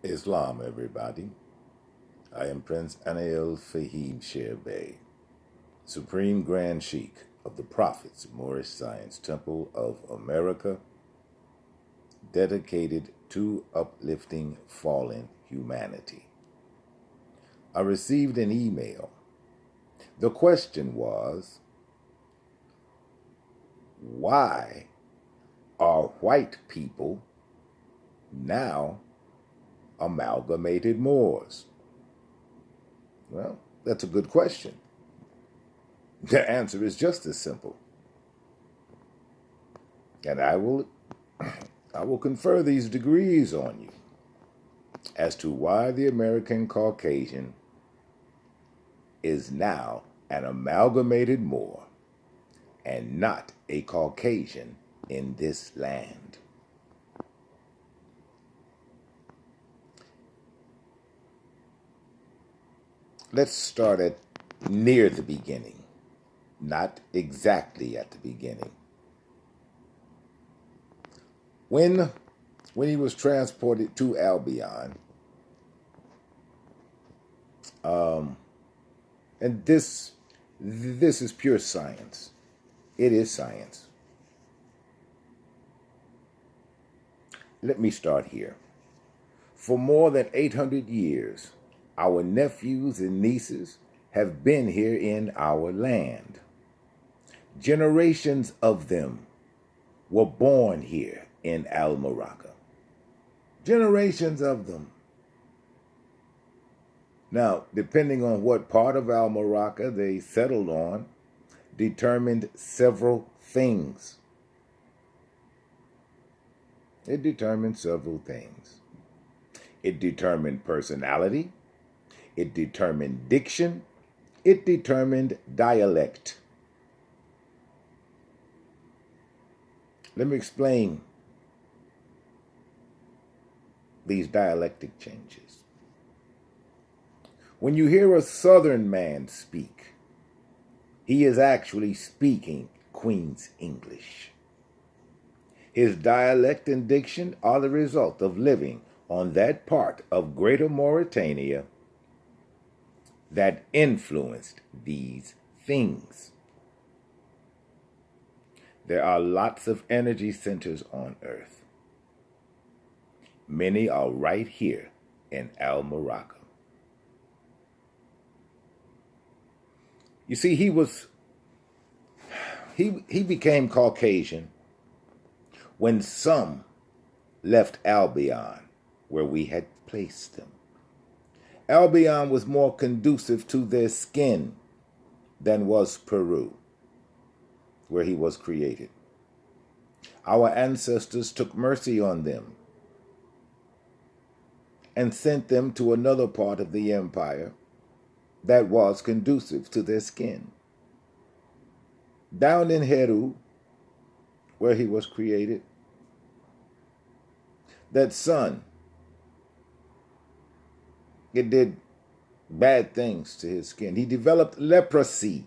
Islam, everybody. I am Prince Anael Fahim Sherbey, Supreme Grand Sheikh of the Prophets Moorish Science Temple of America, dedicated to uplifting fallen humanity. I received an email. The question was, why are white people now amalgamated Moors? Well, that's a good question. The answer is just as simple. And I will confer these degrees on you as to why the American Caucasian is now an amalgamated Moor and not a Caucasian in this land. Let's start at near the beginning, not exactly at the beginning. When he was transported to Albion, and this is pure science. It is science. Let me start here. For more than 800 years, our nephews and nieces have been here in our land. Generations of them were born here in Al-Morocco. Generations of them. Now, depending on what part of Al-Morocco they settled on, determined several things. It determined several things. It determined personality. It determined diction. It determined dialect. Let me explain these dialectic changes. When you hear a Southern man speak, he is actually speaking Queen's English. His dialect and diction are the result of living on that part of Greater Mauritania that influenced these things. There are lots of energy centers on Earth. Many are right here in Al-Morocco. You see, he became Caucasian when some left Albion, where we had placed them. Albion was more conducive to their skin than was Peru, where he was created. Our ancestors took mercy on them and sent them to another part of the empire that was conducive to their skin. Down in Heru, where he was created, that sun, it did bad things to his skin. He developed leprosy.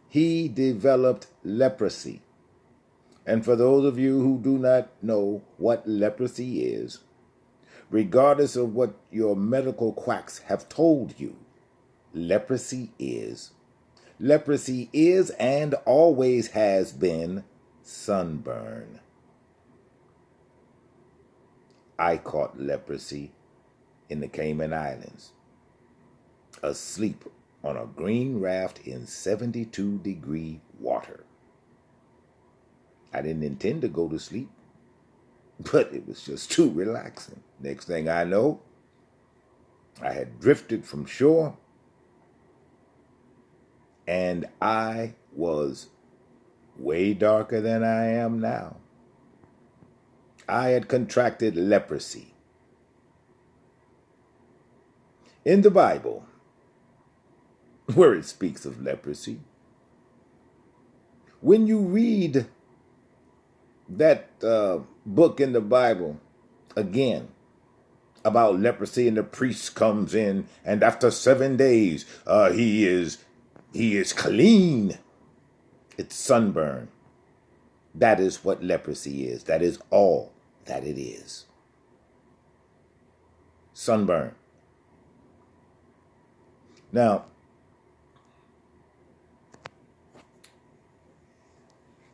He developed leprosy. And for those of you who do not know what leprosy is, regardless of what your medical quacks have told you, leprosy is and always has been sunburn. I caught leprosy in the Cayman Islands, asleep on a green raft in 72-degree water. I didn't intend to go to sleep, but it was just too relaxing. Next thing I know, I had drifted from shore, and I was way darker than I am now. I had contracted leprosy. In the Bible, where it speaks of leprosy, when you read that book in the Bible again about leprosy, and the priest comes in, and after 7 days he is clean. It's sunburn. That is what leprosy is. That is all that it is. sunburn. Now,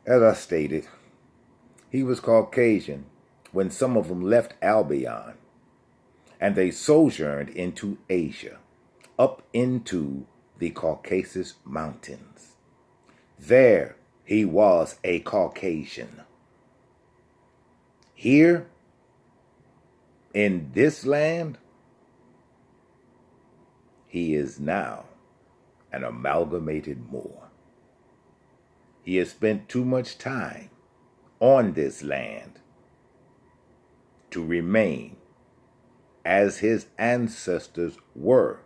as I stated, he was Caucasian when some of them left Albion and they sojourned into Asia, up into the Caucasus Mountains. There he was a Caucasian. Here, in this land, he is now an amalgamated Moor. He has spent too much time on this land to remain as his ancestors were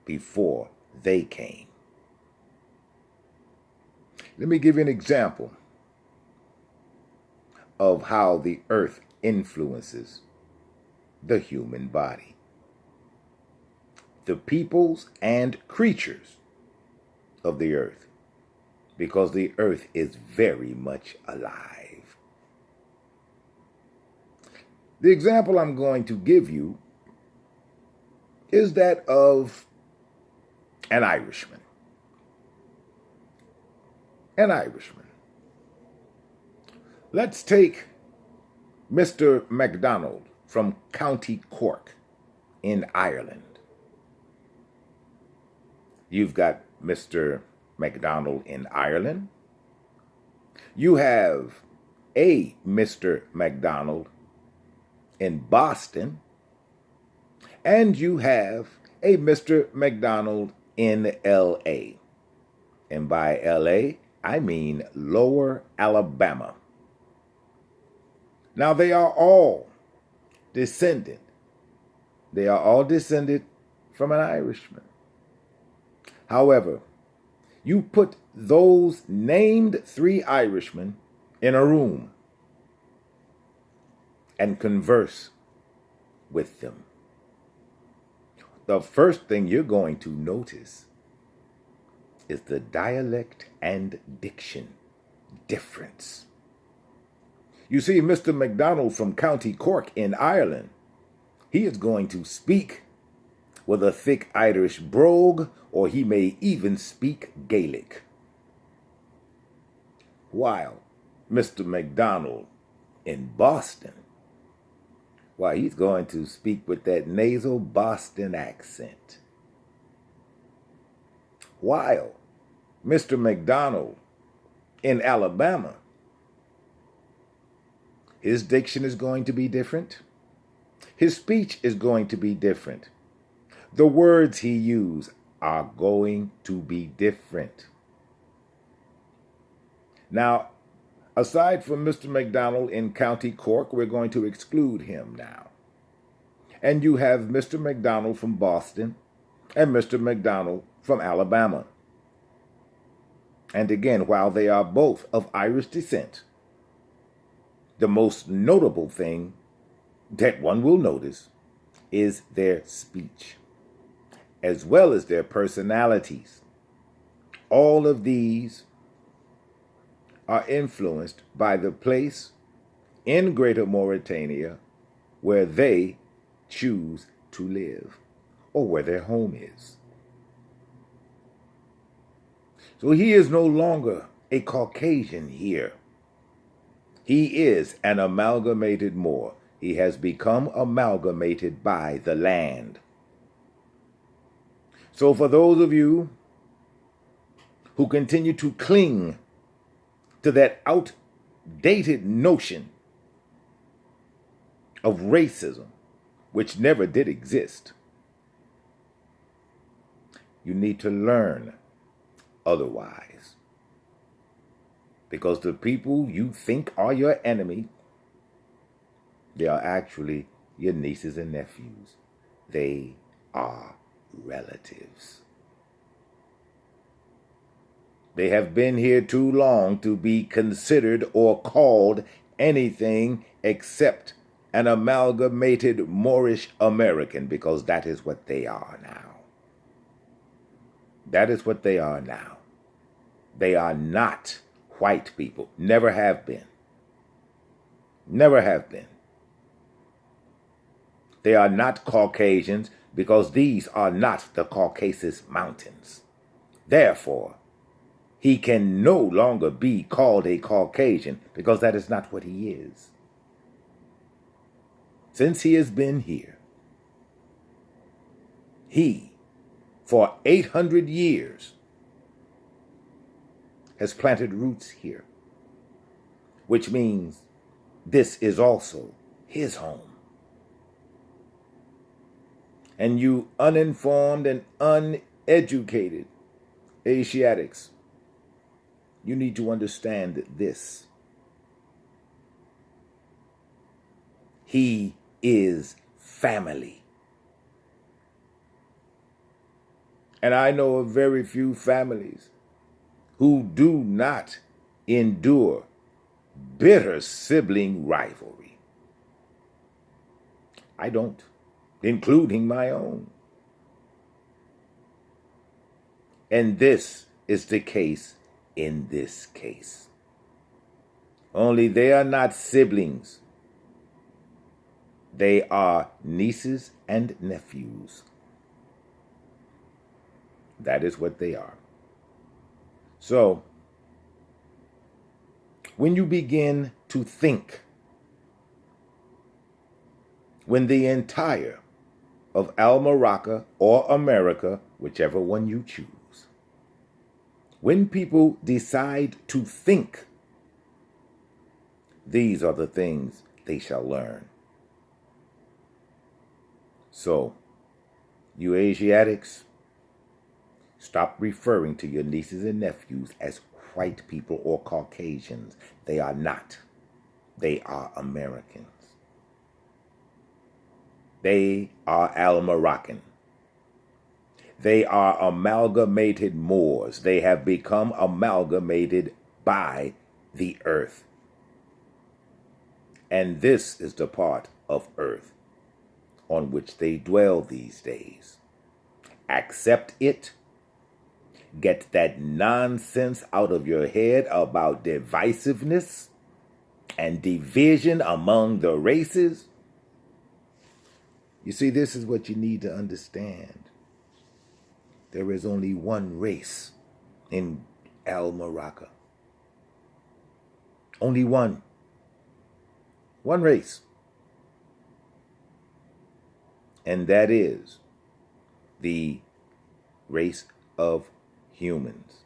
before they came. Let me give you an example of how the earth influences the human body. The peoples and creatures of the earth, because the earth is very much alive. The example I'm going to give you is that of an Irishman. An Irishman. Let's take Mr. MacDonald from County Cork in Ireland. You've got Mr. MacDonald in Ireland. You have a Mr. MacDonald in Boston. And you have a Mr. MacDonald in L.A. And by L.A., I mean Lower Alabama. Now, they are all descended. They are all descended from an Irishman. However, you put those named 3 Irishmen in a room and converse with them. The first thing you're going to notice is the dialect and diction difference. You see, Mr. MacDonald from County Cork in Ireland, he is going to speak with a thick Irish brogue, or he may even speak Gaelic. While Mr. MacDonald in Boston, why, he's going to speak with that nasal Boston accent. While Mr. MacDonald in Alabama, his diction is going to be different. His speech is going to be different. The words he uses are going to be different. Now, aside from Mr. MacDonald in County Cork, we're going to exclude him now. And you have Mr. MacDonald from Boston and Mr. MacDonald from Alabama. And again, while they are both of Irish descent, the most notable thing that one will notice is their speech, as well as their personalities. All of these are influenced by the place in Greater Mauritania where they choose to live, or where their home is. So he is no longer a Caucasian here. He is an amalgamated Moor. He has become amalgamated by the land. So for those of you who continue to cling to that outdated notion of racism, which never did exist, you need to learn otherwise. Because the people you think are your enemy, they are actually your nieces and nephews. They are relatives. They have been here too long to be considered or called anything except an amalgamated Moorish American, because that is what they are now. That is what they are now. They are not white people. Never have been. Never have been. They are not Caucasians because these are not the Caucasus Mountains. Therefore, he can no longer be called a Caucasian because that is not what he is. Since he has been here, he, for 800 years, has planted roots here, which means this is also his home. And you uninformed and uneducated Asiatics, you need to understand this. He is family. And I know of very few families who do not endure bitter sibling rivalry. I don't, including my own. And this is the case in this case. Only they are not siblings. They are nieces and nephews. That is what they are. So, when you begin to think, when the entire of Almaraca or America, whichever one you choose, when people decide to think, these are the things they shall learn. So, you Asiatics, stop referring to your nieces and nephews as white people or Caucasians. They are not. They are Americans. They are Almaracan. They are amalgamated Moors. They have become amalgamated by the earth. And this is the part of earth on which they dwell these days. Accept it. Get that nonsense out of your head about divisiveness and division among the races. You see, this is what you need to understand. There is only one race in Almaraca. Only one. One race. And that is the race of humans.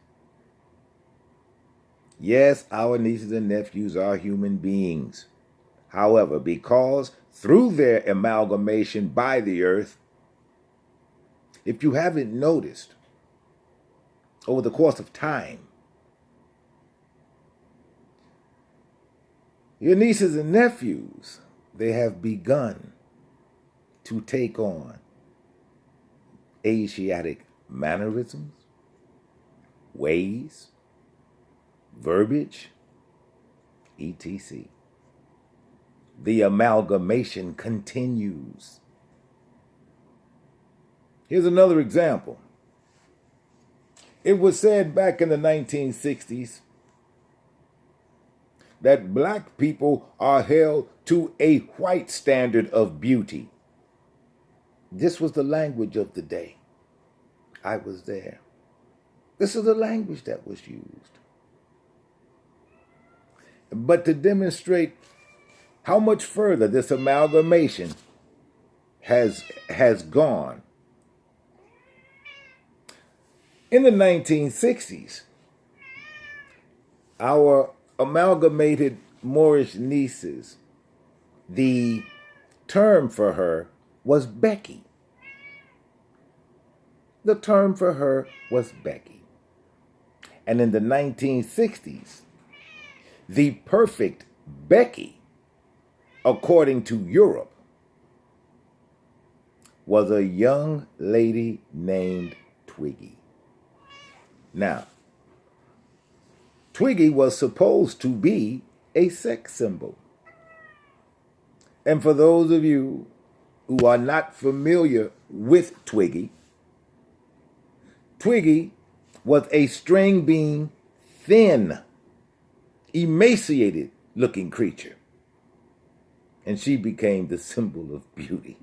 Yes, our nieces and nephews are human beings. However, because through their amalgamation by the earth, if you haven't noticed, over the course of time, your nieces and nephews, they have begun to take on Asiatic mannerisms, ways, verbiage, etc. The amalgamation continues. Here's another example. It was said back in the 1960s that black people are held to a white standard of beauty. This was the language of the day. I was there. This is the language that was used. But to demonstrate how much further this amalgamation has gone, in the 1960s, our amalgamated Moorish nieces, the term for her was Becky. The term for her was Becky. And in the 1960s, the perfect Becky, according to Europe, was a young lady named Twiggy. Now, Twiggy was supposed to be a sex symbol. And for those of you who are not familiar with Twiggy, Twiggy was a string bean, thin, emaciated looking creature. And she became the symbol of beauty.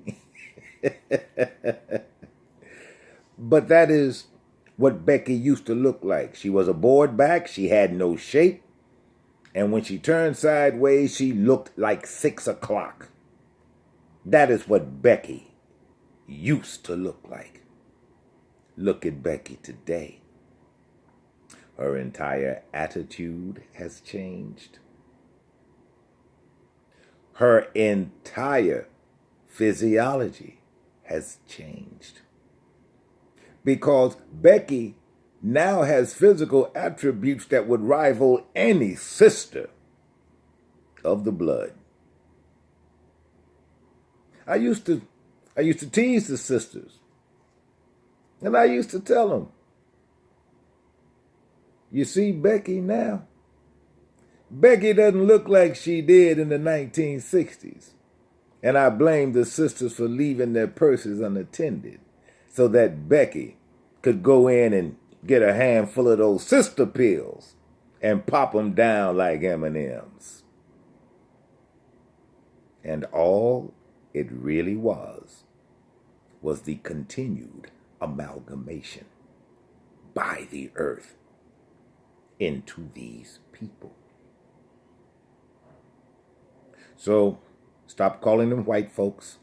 But that is what Becky used to look like. She was a board back. She had no shape. And when she turned sideways, she looked like 6 o'clock. That is what Becky used to look like. Look at Becky today. Her entire attitude has changed. Her entire physiology has changed. Because Becky now has physical attributes that would rival any sister of the blood. I used to tease the sisters, and I used to tell them, you see Becky now? Becky doesn't look like she did in the 1960s. And I blame the sisters for leaving their purses unattended so that Becky could go in and get a handful of those sister pills and pop them down like M&Ms. And all it really was the continued amalgamation by the earth into these people. So stop calling them white folks.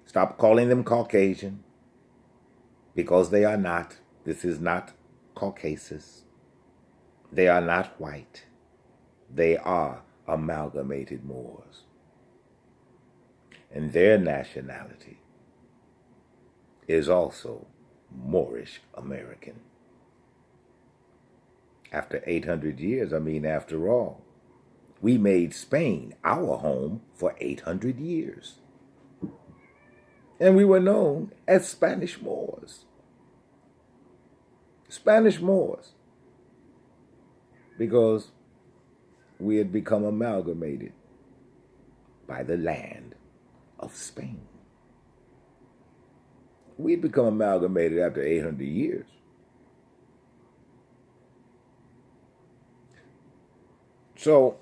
Stop calling them Caucasian, because they are not. This is not Caucasus. They are not white. They are Amalgamated Moors. And their nationality is also Moorish American. After 800 years, after all, we made Spain our home for 800 years. And we were known as Spanish Moors. Spanish Moors. Because we had become amalgamated by the land of Spain. We had become amalgamated after 800 years. So,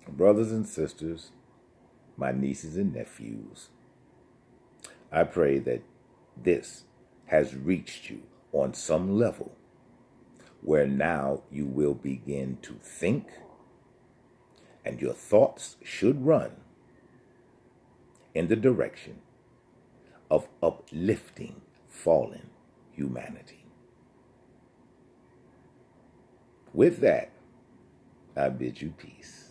brothers and sisters, my nieces and nephews, I pray that this has reached you on some level where now you will begin to think, and your thoughts should run in the direction of uplifting fallen humanity. With that, I bid you peace.